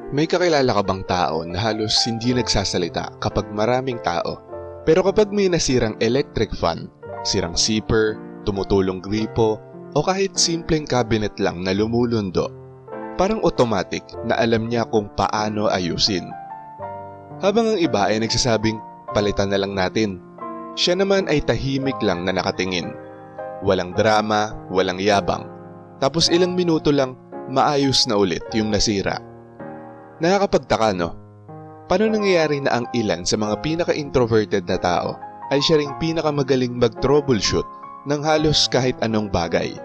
May kakilala ka bang tao na halos hindi nagsasalita kapag maraming tao? Pero kapag may nasirang electric fan, sirang zipper, tumutulong gripo, o kahit simpleng cabinet lang na lumulundo, parang automatic na alam niya kung paano ayusin. Habang ang iba ay nagsasabing, palitan na lang natin, siya naman ay tahimik lang na nakatingin. Walang drama, walang yabang. Tapos ilang minuto lang, maayos na ulit yung nasira. Nakakapagtaka, no? Paano nangyayari na ang ilan sa mga pinaka-introverted na tao ay siya ring pinakamagaling mag-troubleshoot ng halos kahit anong bagay?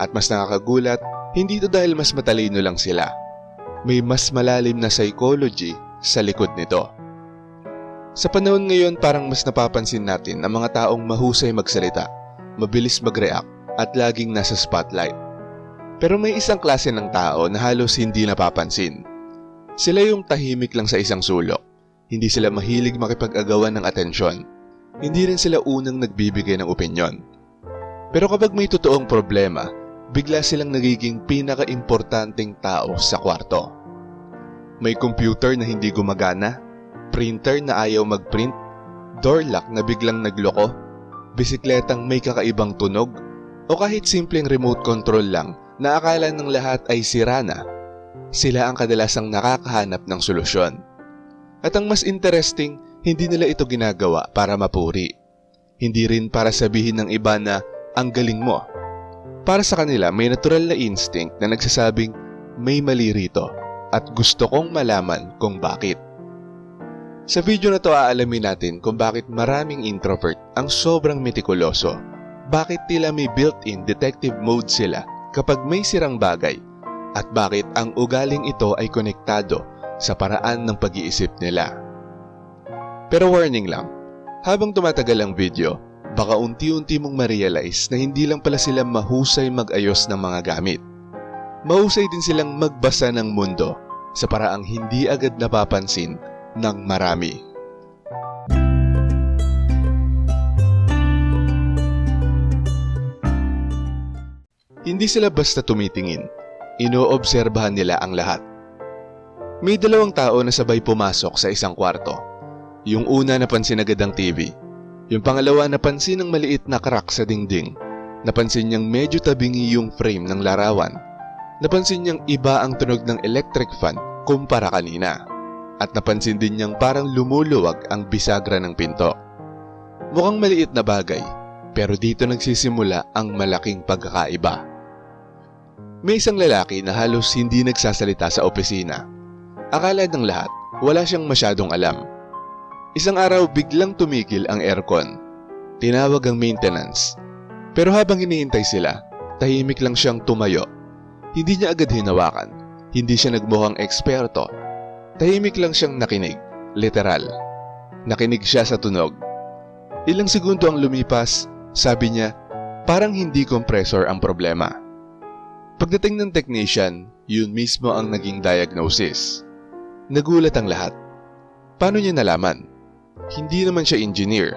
At mas nakakagulat, hindi ito dahil mas matalino lang sila. May mas malalim na psychology sa likod nito. Sa panahon ngayon, parang mas napapansin natin ang mga taong mahusay magsalita, mabilis mag-react at laging nasa spotlight. Pero may isang klase ng tao na halos hindi napapansin. Sila yung tahimik lang sa isang sulok. Hindi sila mahilig makipag-agawan ng atensyon. Hindi rin sila unang nagbibigay ng opinyon. Pero kapag may totoong problema, bigla silang nagiging pinaka-importanting tao sa kwarto. May computer na hindi gumagana, printer na ayaw mag-print, door lock na biglang nagloko, bisikletang may kakaibang tunog, o kahit simpleng remote control lang na akala ng lahat ay sira na. Sila ang kadalasang nakakahanap ng solusyon. At ang mas interesting, hindi nila ito ginagawa para mapuri. Hindi rin para sabihin ng iba na ang galing mo. Para sa kanila, may natural na instinct na nagsasabing may mali rito at gusto kong malaman kung bakit. Sa video na to aalamin natin kung bakit maraming introvert ang sobrang metikuloso. Bakit tila may built-in detective mode sila kapag may sirang bagay. At bakit ang ugaling ito ay konektado sa paraan ng pag-iisip nila. Pero warning lang, habang tumatagal ang video, baka unti-unti mong ma-realize na hindi lang pala sila mahusay mag-ayos ng mga gamit. Mahusay din silang magbasa ng mundo sa paraang hindi agad napapansin ng marami. Hindi sila basta tumitingin. Inoobserbahan nila ang lahat. May dalawang tao na sabay pumasok sa isang kwarto. Yung una napansin agad ang TV. Yung pangalawa napansin ang maliit na crack sa dingding. Napansin niyang medyo tabingi yung frame ng larawan. Napansin niyang iba ang tunog ng electric fan kumpara kanina. At napansin din niyang parang lumuluwag ang bisagra ng pinto. Mukhang maliit na bagay, pero dito nagsisimula ang malaking pagkakaiba. May isang lalaki na halos hindi nagsasalita sa opisina. Akala ng lahat, wala siyang masyadong alam. Isang araw biglang tumigil ang aircon. Tinawag ang maintenance. Pero habang hinihintay sila, tahimik lang siyang tumayo. Hindi niya agad hinawakan. Hindi siya nagmukhang eksperto. Tahimik lang siyang nakinig, literal. Nakinig siya sa tunog. Ilang segundo ang lumipas, sabi niya, parang hindi compressor ang problema. Pagdating ng technician, yun mismo ang naging diagnosis. Nagulat ang lahat. Paano niya nalaman? Hindi naman siya engineer.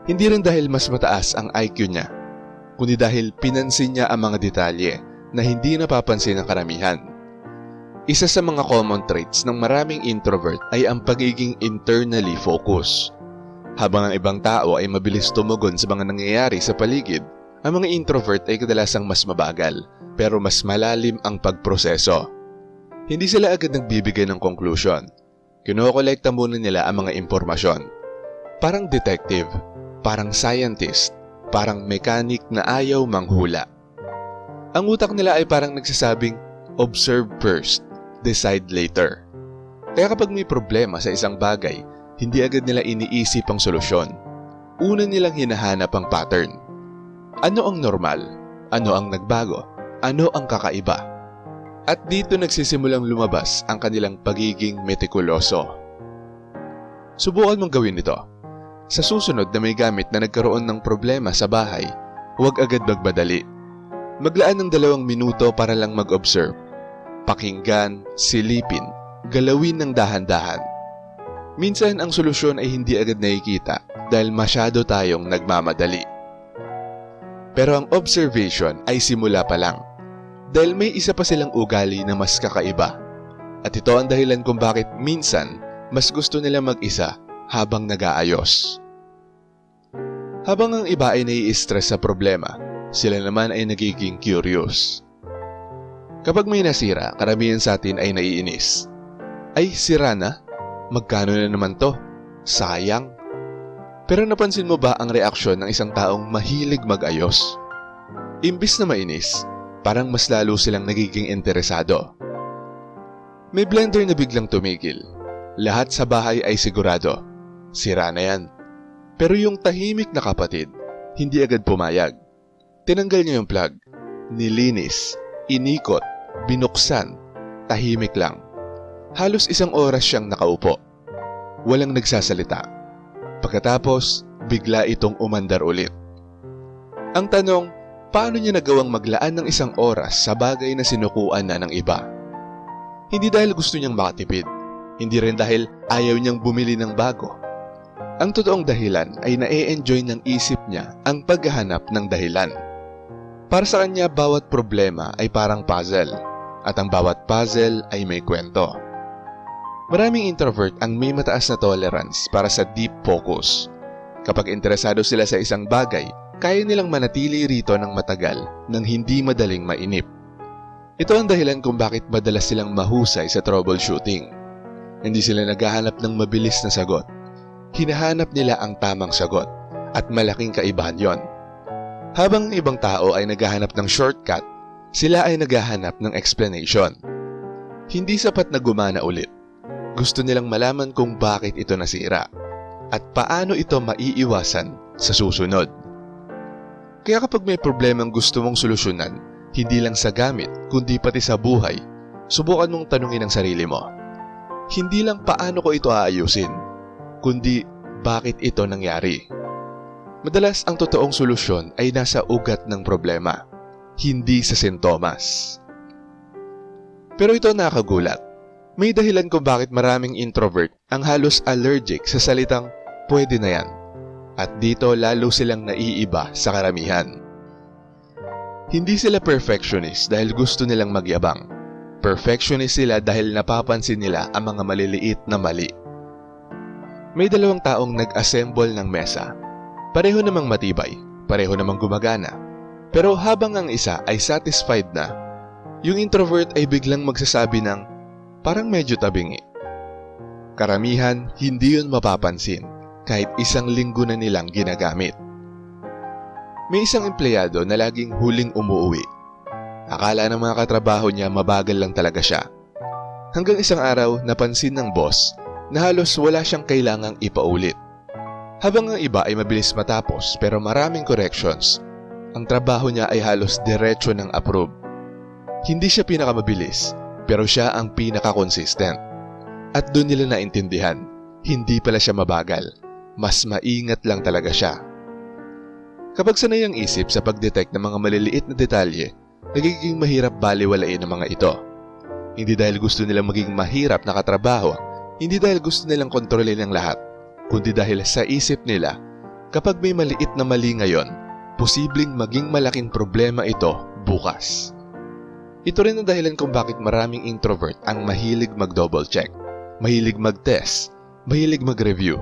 Hindi rin dahil mas mataas ang IQ niya, kundi dahil pinansin niya ang mga detalye na hindi napapansin ng karamihan. Isa sa mga common traits ng maraming introvert ay ang pagiging internally focused. Habang ang ibang tao ay mabilis tumugon sa mga nangyayari sa paligid, ang mga introvert ay kadalasang mas mabagal, pero mas malalim ang pagproseso. Hindi sila agad nagbibigay ng conclusion. Kinokolekta muna nila ang mga impormasyon. Parang detective, parang scientist, parang mechanic na ayaw manghula. Ang utak nila ay parang nagsasabing, observe first, decide later. Kaya kapag may problema sa isang bagay, hindi agad nila iniisip ang solusyon. Una nilang hinahanap ang pattern. Ano ang normal? Ano ang nagbago? Ano ang kakaiba? At dito nagsisimulang lumabas ang kanilang pagiging metikuloso. Subukan mong gawin ito. Sa susunod na may gamit na nagkaroon ng problema sa bahay, huwag agad magmadali. Maglaan ng 2 minuto para lang mag-observe. Pakinggan, silipin, galawin ng dahan-dahan. Minsan ang solusyon ay hindi agad nakikita dahil masyado tayong nagmamadali. Pero ang observation ay simula pa lang. Dahil may isa pa silang ugali na mas kakaiba. At ito ang dahilan kung bakit minsan mas gusto nila mag-isa habang nag-aayos. Habang ang iba ay nai-stress sa problema, sila naman ay nagiging curious. Kapag may nasira, karamihan sa atin ay naiinis. Ay, sira na? Magkano na naman to? Sayang. Pero napansin mo ba ang reaksyon ng isang taong mahilig mag-ayos? Imbis na mainis, parang mas lalo silang nagiging interesado. May blender na biglang tumigil. Lahat sa bahay ay sigurado. Sira na yan. Pero yung tahimik na kapatid, hindi agad pumayag. Tinanggal niya yung plug. Nilinis, inikot, binuksan. Tahimik lang. Halos 1 oras siyang nakaupo. Walang nagsasalita. Pagkatapos, bigla itong umandar ulit. Ang tanong, paano niya nagawang maglaan ng 1 oras sa bagay na sinukuan na ng iba? Hindi dahil gusto niyang makatipid. Hindi rin dahil ayaw niyang bumili ng bago. Ang totoong dahilan ay na-e-enjoy ng isip niya ang paghahanap ng dahilan. Para sa kanya, bawat problema ay parang puzzle. At ang bawat puzzle ay may kwento. Maraming introvert ang may mataas na tolerance para sa deep focus. Kapag interesado sila sa isang bagay, kaya nilang manatili rito ng matagal nang hindi madaling mainip. Ito ang dahilan kung bakit madalas silang mahusay sa troubleshooting. Hindi sila naghahanap ng mabilis na sagot. Hinahanap nila ang tamang sagot at malaking kaibahan yon. Habang ibang tao ay naghahanap ng shortcut, sila ay naghahanap ng explanation. Hindi sapat na gumana ulit. Gusto nilang malaman kung bakit ito nasira at paano ito maiiwasan sa susunod. Kaya kapag may problemang gusto mong solusyonan, hindi lang sa gamit kundi pati sa buhay, subukan mong tanungin ang sarili mo. Hindi lang paano ko ito aayusin, kundi bakit ito nangyari. Madalas ang totoong solusyon ay nasa ugat ng problema, hindi sa sintomas. Pero ito nakakagulat. May dahilan kung bakit maraming introvert ang halos allergic sa salitang pwede na yan. At dito lalo silang naiiba sa karamihan. Hindi sila perfectionist dahil gusto nilang magyabang. Perfectionist sila dahil napapansin nila ang mga maliliit na mali. May 2 taong nag-assemble ng mesa. Pareho namang matibay, pareho namang gumagana. Pero habang ang isa ay satisfied na, yung introvert ay biglang magsasabi ng parang medyo tabingi. Karamihan, hindi yun mapapansin kahit 1 linggo na nilang ginagamit. May isang empleyado na laging huling umuwi. Akala ng mga katrabaho niya mabagal lang talaga siya. Hanggang isang araw napansin ng boss na halos wala siyang kailangang ipaulit. Habang ang iba ay mabilis matapos pero maraming corrections, ang trabaho niya ay halos diretso ng approve. Hindi siya pinakamabilis pero siya ang pinaka-consistent. At doon nila naintindihan, hindi pala siya mabagal, mas maingat lang talaga siya. Kapag sanay ang isip sa pag-detect ng mga maliliit na detalye, nagiging mahirap baliwalain ang mga ito. Hindi dahil gusto nilang maging mahirap na katrabaho, hindi dahil gusto nilang kontrolin ang lahat, kundi dahil sa isip nila, kapag may maliit na mali ngayon, posibleng maging malaking problema ito bukas. Ito rin ang dahilan kung bakit maraming introvert ang mahilig mag-double check, mahilig mag-test, mahilig mag-review.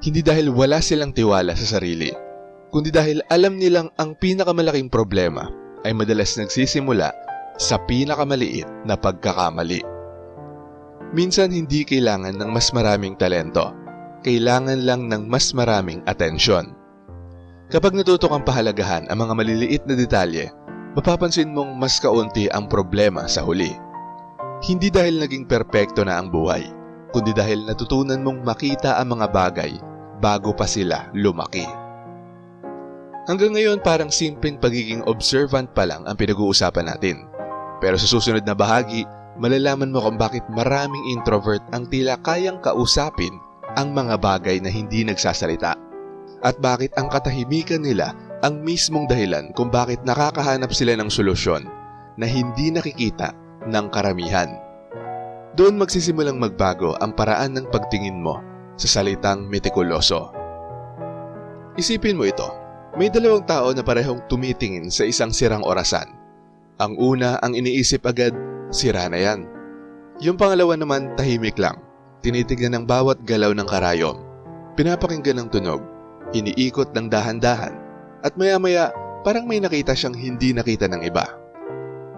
Hindi dahil wala silang tiwala sa sarili, kundi dahil alam nilang ang pinakamalaking problema ay madalas nagsisimula sa pinakamaliit na pagkakamali. Minsan hindi kailangan ng mas maraming talento, kailangan lang ng mas maraming atensyon. Kapag natuto kang pahalagahan ang mga maliliit na detalye, mapapansin mong mas kaunti ang problema sa huli. Hindi dahil naging perpekto na ang buhay, kundi dahil natutunan mong makita ang mga bagay bago pa sila lumaki. Hanggang ngayon parang simpleng pagiging observant pa lang ang pinag-uusapan natin. Pero sa susunod na bahagi, malalaman mo kung bakit maraming introvert ang tila kayang kausapin ang mga bagay na hindi nagsasalita. At bakit ang katahimikan nila ang mismong dahilan kung bakit nakakahanap sila ng solusyon na hindi nakikita ng karamihan. Doon magsisimulang magbago ang paraan ng pagtingin mo sa salitang metikuloso. Isipin mo ito. May 2 tao na parehong tumitingin sa isang sirang orasan. Ang una ang iniisip agad, sira na yan. Yung pangalawa naman tahimik lang, tinitignan ng bawat galaw ng karayom, pinapakinggan ng tunog, iniikot ng dahan-dahan, at maya-maya parang may nakita siyang hindi nakita ng iba.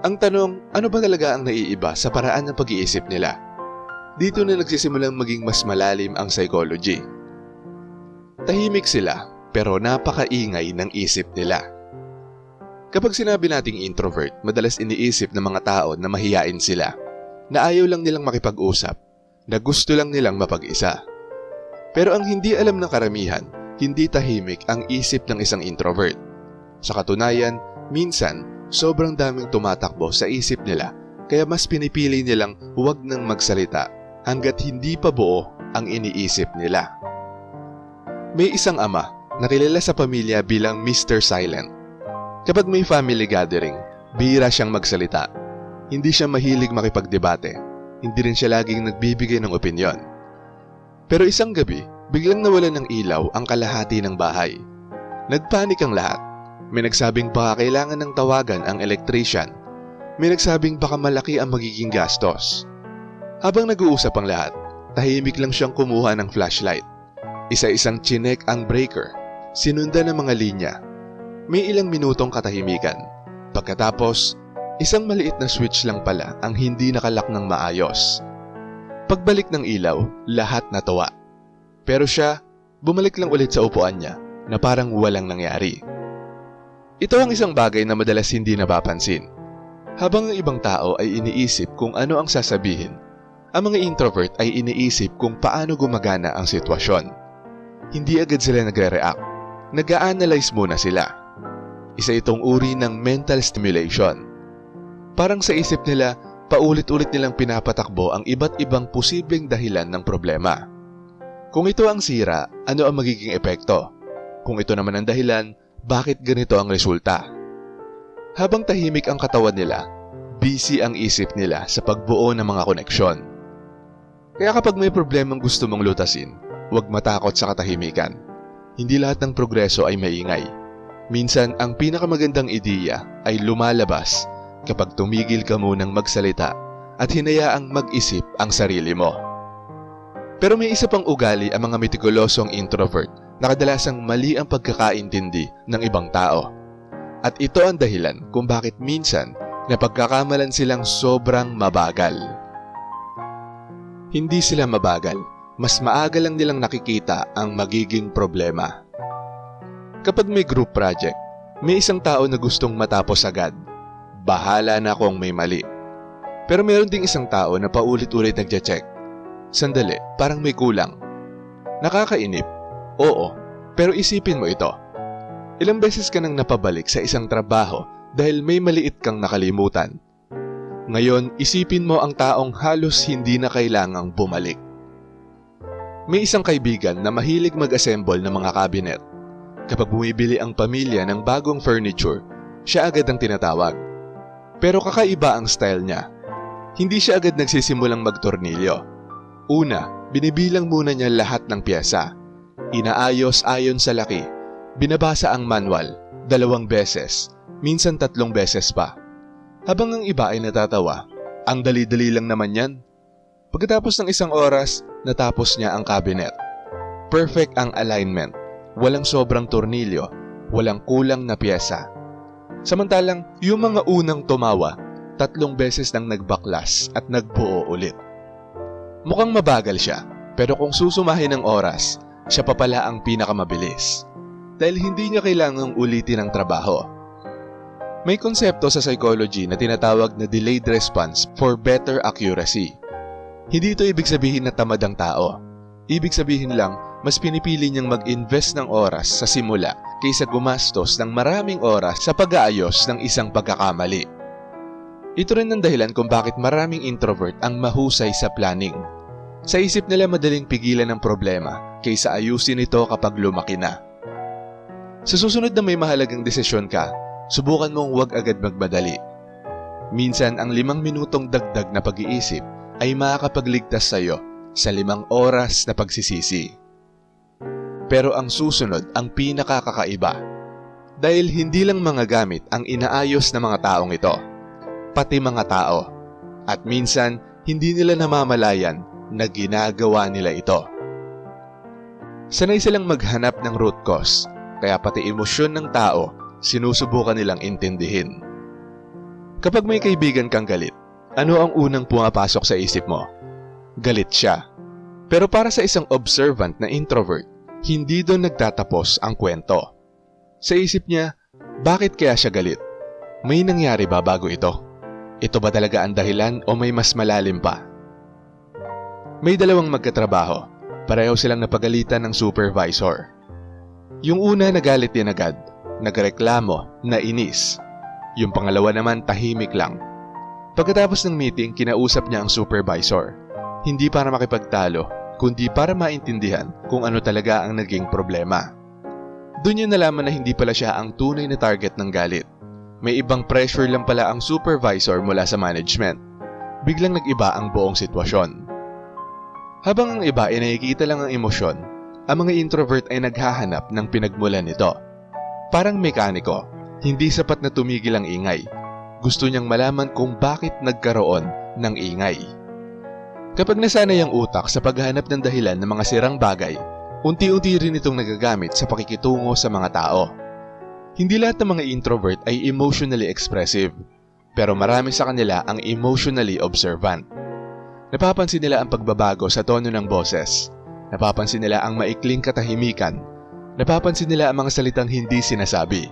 Ang tanong, ano ba talaga ang naiiba sa paraan ng pag-iisip nila? Dito na nagsisimulang maging mas malalim ang psychology. Tahimik sila, pero napakaingay ng isip nila. Kapag sinabi nating introvert, madalas iniisip ng mga tao na mahiyain sila, na ayaw lang nilang makipag-usap, na gusto lang nilang mapag-isa. Pero ang hindi alam ng karamihan, hindi tahimik ang isip ng isang introvert. Sa katunayan, minsan, sobrang daming tumatakbo sa isip nila, kaya mas pinipili nilang huwag nang magsalita hanggat hindi pa buo ang iniisip nila. May isang ama na kilala sa pamilya bilang Mr. Silent. Kapag may family gathering, bihira siyang magsalita. Hindi siya mahilig makipagdebate. Hindi rin siya laging nagbibigay ng opinyon. Pero isang gabi, biglang nawalan ng ilaw ang kalahati ng bahay. Nagpanik ang lahat. May nagsabing baka kailangan ng tawagan ang electrician. May nagsabing baka malaki ang magiging gastos. Habang nag-uusap ang lahat, tahimik lang siyang kumuha ng flashlight. Isa-isang chinek ang breaker. Sinundan ng mga linya. May ilang minutong katahimikan. Pagkatapos, isang maliit na switch lang pala ang hindi nakalak ng maayos. Pagbalik ng ilaw, lahat natuwa. Pero siya, bumalik lang ulit sa upuan niya na parang walang nangyari. Ito ang isang bagay na madalas hindi napapansin. Habang ang ibang tao ay iniisip kung ano ang sasabihin, ang mga introvert ay iniisip kung paano gumagana ang sitwasyon. Hindi agad sila nagre-react. Nag-a-analyze muna sila. Isa itong uri ng mental stimulation. Parang sa isip nila, paulit-ulit nilang pinapatakbo ang iba't ibang posibleng dahilan ng problema. Kung ito ang sira, ano ang magiging epekto? Kung ito naman ang dahilan, bakit ganito ang resulta? Habang tahimik ang katawan nila, busy ang isip nila sa pagbuo ng mga koneksyon. Kaya kapag may problemang gusto mong lutasin, huwag matakot sa katahimikan. Hindi lahat ng progreso ay maingay. Minsan, ang pinakamagandang ideya ay lumalabas kapag tumigil ka munang magsalita at hinayaang mag-isip ang sarili mo. Pero may isa pang ugali ang mga metikulosong introvert na kadalasang mali ang pagkakaintindi ng ibang tao. At ito ang dahilan kung bakit minsan napagkakamalan silang sobrang mabagal. Hindi sila mabagal, mas maaga lang nilang nakikita ang magiging problema. Kapag may group project, may isang tao na gustong matapos agad. Bahala na kung may mali. Pero meron ding isang tao na paulit-ulit nagche-check. Sandali, parang may kulang. Nakakainip. Oo, pero isipin mo ito. Ilang beses ka nang napabalik sa isang trabaho dahil may maliit kang nakalimutan. Ngayon, isipin mo ang taong halos hindi na kailangang bumalik. May isang kaibigan na mahilig mag-assemble ng mga cabinet. Kapag bumibili ang pamilya ng bagong furniture, siya agad ang tinatawag. Pero kakaiba ang style niya. Hindi siya agad nagsisimulang magtornilyo. Una, binibilang muna niya lahat ng pyesa. Inaayos ayon sa laki. Binabasa ang manual, 2 beses, minsan 3 beses pa. Habang ang iba ay natatawa, ang dali-dali lang naman yan. Pagkatapos ng 1 oras, natapos niya ang cabinet. Perfect ang alignment. Walang sobrang tornilyo, walang kulang na pyesa. Samantalang, yung mga unang tumawa, 3 beses nang nagbaklas at nagbuo ulit. Mukhang mabagal siya, pero kung susumahin ng oras, siya pa pala ang pinakamabilis. Dahil hindi niya kailangang ulitin ang trabaho. May konsepto sa psychology na tinatawag na delayed response for better accuracy. Hindi ito ibig sabihin na tamad ang tao. Ibig sabihin lang, mas pinipili niyang mag-invest ng oras sa simula kaysa gumastos ng maraming oras sa pag-aayos ng isang pagkakamali. Ito rin ang dahilan kung bakit maraming introvert ang mahusay sa planning. Sa isip nila madaling pigilan ng problema kaysa ayusin ito kapag lumaki na. Sa susunod na may mahalagang desisyon ka, subukan mong huwag agad magmadali. Minsan ang 5 minutong dagdag na pag-iisip ay makakapagligtas sa iyo sa 5 oras na pagsisisi. Pero ang susunod ang pinakakakaiba. Dahil hindi lang mga gamit ang inaayos ng mga taong ito, pati mga tao. At minsan, hindi nila namamalayan na ginagawa nila ito. Sanay silang maghanap ng root cause, kaya pati emosyon ng tao, sinusubukan nilang intindihin. Kapag may kaibigan kang galit, ano ang unang pumapasok sa isip mo? Galit siya. Pero para sa isang observant na introvert, hindi doon nagtatapos ang kwento. Sa isip niya, bakit kaya siya galit? May nangyari ba bago ito? Ito ba talaga ang dahilan o may mas malalim pa? May dalawang magkatrabaho. Pareho silang napagalitan ng supervisor. Yung una nagalit din agad, nagreklamo, nainis. Yung pangalawa naman tahimik lang. Pagkatapos ng meeting, kinausap niya ang supervisor. Hindi para makipagtalo, kundi para maintindihan kung ano talaga ang naging problema. Doon niya nalaman na hindi pala siya ang tunay na target ng galit. May ibang pressure lang pala ang supervisor mula sa management. Biglang nag-iba ang buong sitwasyon. Habang ang iba ay nakikita lang ang emosyon, ang mga introvert ay naghahanap ng pinagmulan nito. Parang mekaniko, hindi sapat na tumigil ang ingay. Gusto niyang malaman kung bakit nagkaroon ng ingay. Kapag nasanay ang utak sa paghahanap ng dahilan ng mga sirang bagay, unti-unti rin itong nagagamit sa pakikitungo sa mga tao. Hindi lahat ng mga introvert ay emotionally expressive, pero marami sa kanila ang emotionally observant. Napapansin nila ang pagbabago sa tono ng boses. Napapansin nila ang maikling katahimikan. Napapansin nila ang mga salitang hindi sinasabi.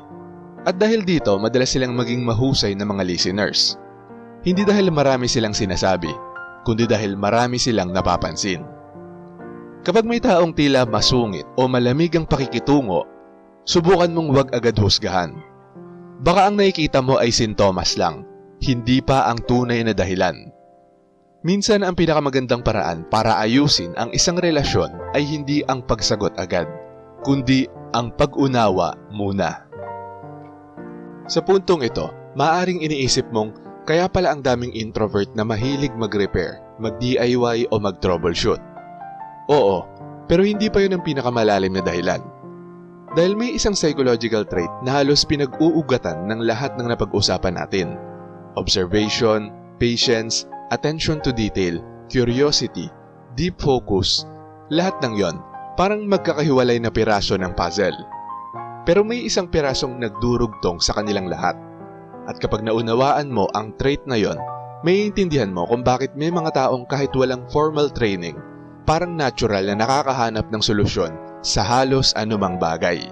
At dahil dito, madalas silang maging mahusay na mga listeners. Hindi dahil marami silang sinasabi, kundi dahil marami silang napapansin. Kapag may taong tila masungit o malamig ang pakikitungo, subukan mong wag agad husgahan. Baka ang nakikita mo ay sintomas lang, hindi pa ang tunay na dahilan. Minsan ang pinakamagandang paraan para ayusin ang isang relasyon ay hindi ang pagsagot agad, kundi ang pag-unawa muna. Sa puntong ito, maaaring iniisip mong kaya pala ang daming introvert na mahilig mag-repair, mag-DIY o mag-troubleshoot. Oo, pero hindi pa yun ang pinakamalalim na dahilan. Dahil may isang psychological trait na halos pinag-uugatan ng lahat ng napag-usapan natin. Observation, patience, attention to detail, curiosity, deep focus, lahat ng yon parang magkakahiwalay na piraso ng puzzle. Pero may isang pirasong nagdurugtong sa kanilang lahat. At kapag naunawaan mo ang trait na yon, may intindihan mo kung bakit may mga taong kahit walang formal training, parang natural na nakakahanap ng solusyon sa halos anumang bagay.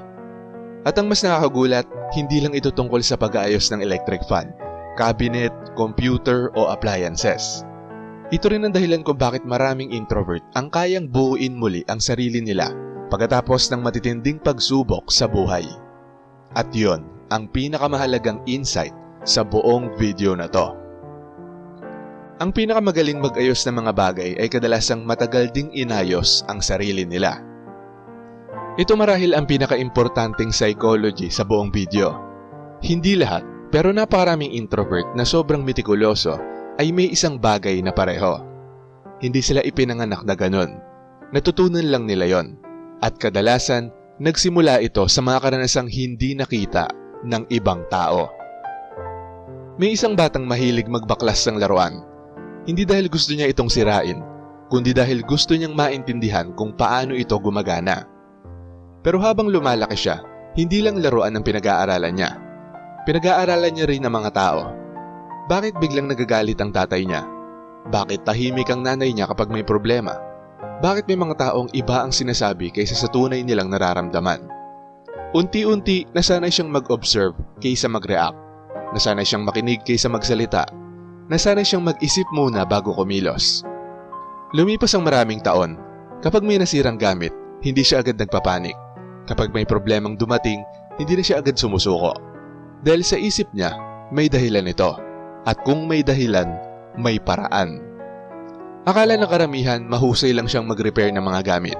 At ang mas nakakagulat, hindi lang ito tungkol sa pag-aayos ng electric fan, cabinet, computer o appliances. Ito rin ang dahilan kung bakit maraming introvert ang kayang buuin muli ang sarili nila pagkatapos ng matitinding pagsubok sa buhay. At yon ang pinakamahalagang insight sa buong video na to. Ang pinakamagaling mag-ayos ng mga bagay ay kadalasang matagal ding inayos ang sarili nila. Ito marahil ang pinaka-importanting psychology sa buong video. Hindi lahat, pero napakaraming introvert na sobrang metikuloso ay may isang bagay na pareho. Hindi sila ipinanganak na ganun. Natutunan lang nila yon. At kadalasan, nagsimula ito sa mga karanasang hindi nakita ng ibang tao. May isang batang mahilig magbaklas ng laruan. Hindi dahil gusto niya itong sirain, kundi dahil gusto niyang maintindihan kung paano ito gumagana. Pero habang lumalaki siya, hindi lang laruan ang pinag-aaralan niya. Pinag-aaralan niya rin ng mga tao. Bakit biglang nagagalit ang tatay niya? Bakit tahimik ang nanay niya kapag may problema? Bakit may mga taong iba ang sinasabi kaysa sa tunay nilang nararamdaman? Unti-unti, nasanay siyang mag-observe kaysa mag-react. Nasanay siyang makinig kaysa magsalita. Nasanay siyang mag-isip muna bago kumilos. Lumipas ang maraming taon. Kapag may nasirang gamit, hindi siya agad nagpapanik. Kapag may problemang dumating, hindi na siya agad sumusuko. Dahil sa isip niya, may dahilan ito. At kung may dahilan, may paraan. Akala ng karamihan, mahusay lang siyang mag-repair ng mga gamit.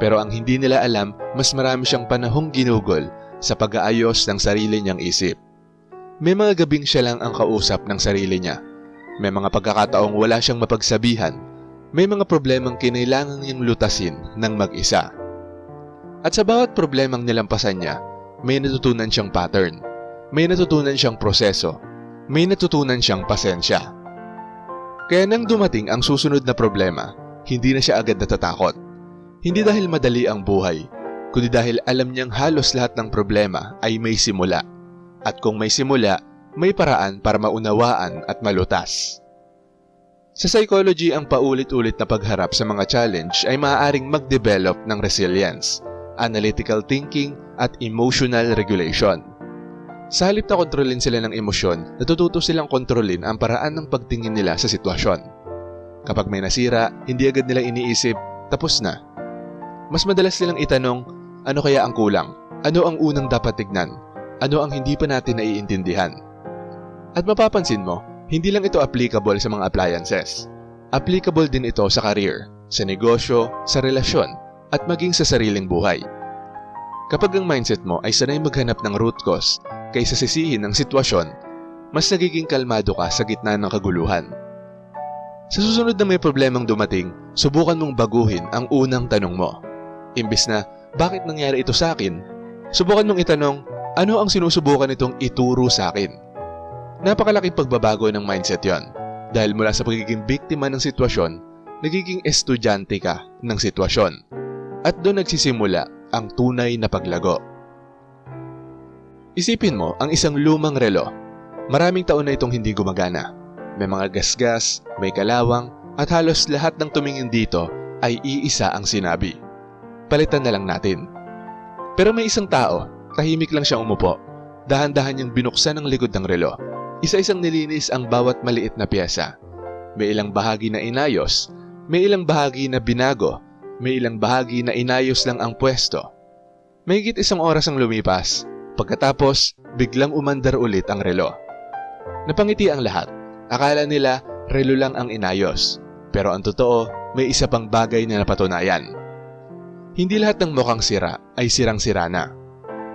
Pero ang hindi nila alam, mas marami siyang panahong ginugol sa pag-aayos ng sarili niyang isip. May mga gabing siya lang ang kausap ng sarili niya. May mga pagkakataong wala siyang mapagsabihan. May mga problemang kinailangan niyang lutasin ng mag-isa. At sa bawat problemang nilampasan niya, may natutunan siyang pattern. May natutunan siyang proseso. May natutunan siyang pasensya. Kaya nang dumating ang susunod na problema, hindi na siya agad natatakot. Hindi dahil madali ang buhay, kundi dahil alam niyang halos lahat ng problema ay may simula. At kung may simula, may paraan para maunawaan at malutas. Sa psychology, ang paulit-ulit na pagharap sa mga challenge ay maaaring mag-develop ng resilience, analytical thinking at emotional regulation. Sa halip na kontrolin sila ng emosyon, natututo silang kontrolin ang paraan ng pagtingin nila sa sitwasyon. Kapag may nasira, hindi agad nila iniisip, tapos na. Mas madalas nilang itanong, ano kaya ang kulang? Ano ang unang dapat tignan? Ano ang hindi pa natin naiintindihan? At mapapansin mo, hindi lang ito applicable sa mga appliances. Applicable din ito sa career, sa negosyo, sa relasyon, at maging sa sariling buhay. Kapag ang mindset mo ay sanay maghanap ng root cause kaysa sisihin ng sitwasyon, mas nagiging kalmado ka sa gitna ng kaguluhan. Sa susunod na may problemang dumating, subukan mong baguhin ang unang tanong mo. Imbis na, bakit nangyari ito sa akin? Subukan mong itanong, ano ang sinusubukan nitong ituro sa akin? Napakalaking pagbabago ng mindset yon. Dahil mula sa pagiging biktima ng sitwasyon, nagiging estudyante ka ng sitwasyon. At doon nagsisimula ang tunay na paglago. Isipin mo ang isang lumang relo. Maraming taon na itong hindi gumagana. May mga gasgas, may kalawang, at halos lahat ng tumingin dito ay iisa ang sinabi. Palitan na lang natin. Pero may isang tao, tahimik lang siyang umupo. Dahan-dahan niyang binuksan ang likod ng relo. Isa-isang nilinis ang bawat maliit na piyesa. May ilang bahagi na inayos, may ilang bahagi na binago, may ilang bahagi na inayos lang ang pwesto. Mahigit isang oras ang lumipas. Pagkatapos, biglang umandar ulit ang relo. Napangiti ang lahat. Akala nila relo lang ang inayos. Pero ang totoo, may isa pang bagay na napatunayan. Hindi lahat ng mukhang sira ay sirang-sira na.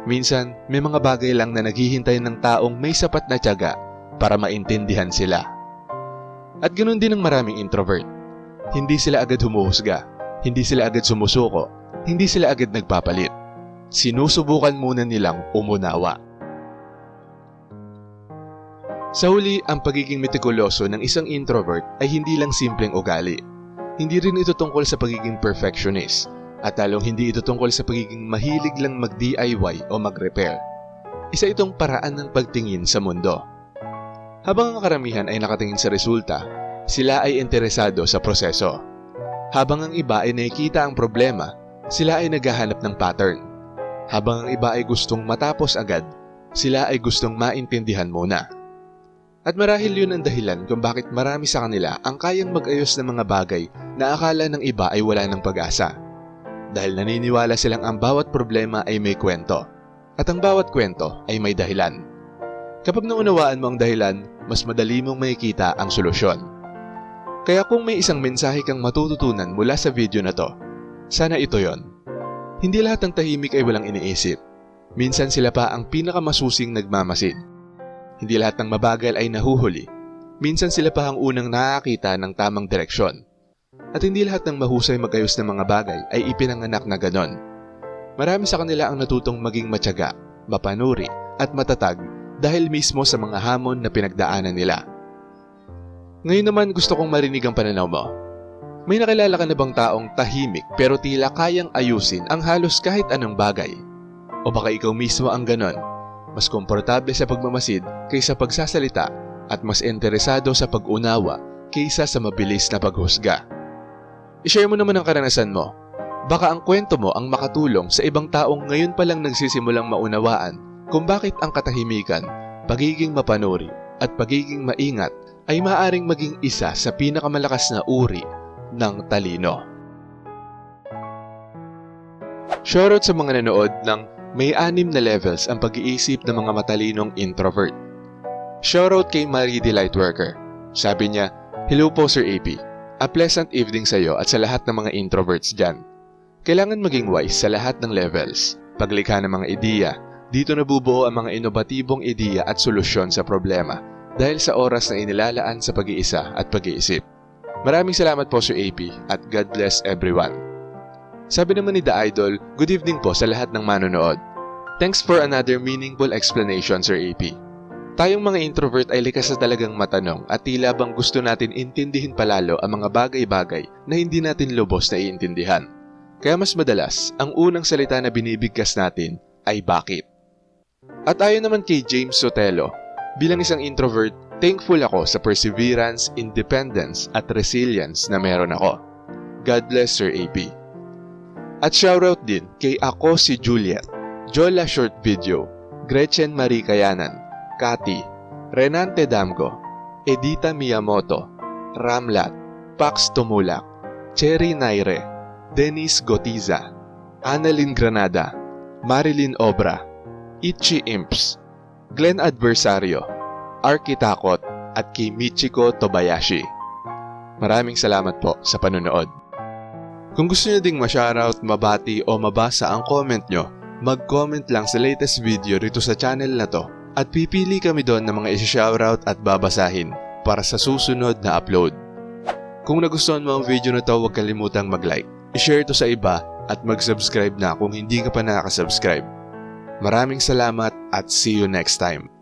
Minsan, may mga bagay lang na naghihintay ng taong may sapat na tiyaga para maintindihan sila. At ganoon din ang maraming introvert. Hindi sila agad humuhusga. Hindi sila agad sumusuko, hindi sila agad nagpapalit. Sinusubukan muna nilang umunawa. Sa huli, ang pagiging metikuloso ng isang introvert ay hindi lang simpleng ugali. Hindi rin ito tungkol sa pagiging perfectionist, at lalong hindi ito tungkol sa pagiging mahilig lang mag-DIY o mag-repair. Isa itong paraan ng pagtingin sa mundo. Habang ang karamihan ay nakatingin sa resulta, sila ay interesado sa proseso. Habang ang iba ay nakikita ang problema, sila ay naghahanap ng pattern. Habang ang iba ay gustong matapos agad, sila ay gustong maintindihan muna. At marahil yun ang dahilan kung bakit marami sa kanila ang kayang mag-ayos ng mga bagay na akala ng iba ay wala ng pag-asa. Dahil naniniwala silang ang bawat problema ay may kwento, at ang bawat kwento ay may dahilan. Kapag naunawaan mo ang dahilan, mas madali mong makikita ang solusyon. Kaya kung may isang mensahe kang matututunan mula sa video na to, sana ito yon. Hindi lahat ng tahimik ay walang iniisip. Minsan sila pa ang pinakamasusing nagmamasid. Hindi lahat ng mabagal ay nahuhuli. Minsan sila pa ang unang nakakita ng tamang direksyon. At hindi lahat ng mahusay mag-ayos ng mga bagay ay ipinanganak na ganon. Marami sa kanila ang natutong maging matyaga, mapanuri at matatag dahil mismo sa mga hamon na pinagdaanan nila. Ngayon naman gusto kong marinig ang pananaw mo. May nakilala ka na bang taong tahimik pero tila kayang ayusin ang halos kahit anong bagay? O baka ikaw mismo ang ganon, mas komportable sa pagmamasid kaysa pagsasalita at mas interesado sa pag-unawa kaysa sa mabilis na paghusga? I-share mo naman ang karanasan mo. Baka ang kwento mo ang makatulong sa ibang taong ngayon pa lang nagsisimulang maunawaan kung bakit ang katahimikan, pagiging mapanuri at pagiging maingat ay maaaring maging isa sa pinakamalakas na uri ng talino. Shoutout sa mga nanood ng may 6 na levels ang pag-iisip ng mga matalinong introvert. Shoutout kay Marie the Lightworker. Sabi niya, "Hello po Sir AP. A pleasant evening sa iyo at sa lahat ng mga introverts dyan. Kailangan maging wise sa lahat ng levels. Paglikha ng mga ideya, dito nabubuo ang mga inobatibong ideya at solusyon sa problema dahil sa oras na inilalaan sa pag-iisa at pag-iisip. Maraming salamat po Sir AP at God bless everyone." Sabi naman ni The Idol, "Good evening po sa lahat ng manonood. Thanks for another meaningful explanation Sir AP. Tayong mga introvert ay likas na talagang matanong at tila bang gusto natin intindihin palalo ang mga bagay-bagay na hindi natin lubos na iintindihan. Kaya mas madalas, ang unang salita na binibigkas natin ay bakit. At ayon naman kay James Sotelo, bilang isang introvert, thankful ako sa perseverance, independence at resilience na meron ako. God bless Sir AP. At shoutout din kay Ako si Juliet, Jola Short Video, Gretchen Marie Kayanan, Kati, Renante Damgo, Edita Miyamoto, Ramlat, Pax Tumulak, Cherry Naire, Dennis Gotiza, Annalyn Granada, Marilyn Obra, Ichi Imps, Glenn Adversario, Arky Takot at kay Michiko Tobayashi. Maraming salamat po sa panonood. Kung gusto nyo ding ma-shoutout, mabati o mabasa ang comment nyo, mag-comment lang sa latest video rito sa channel na to at pipili kami doon ng mga isi-shoutout at babasahin para sa susunod na upload. Kung nagustuhan mo ang video na to, huwag kalimutang mag-like, i-share to sa iba at mag-subscribe na kung hindi ka pa nakasubscribe. Maraming salamat at see you next time.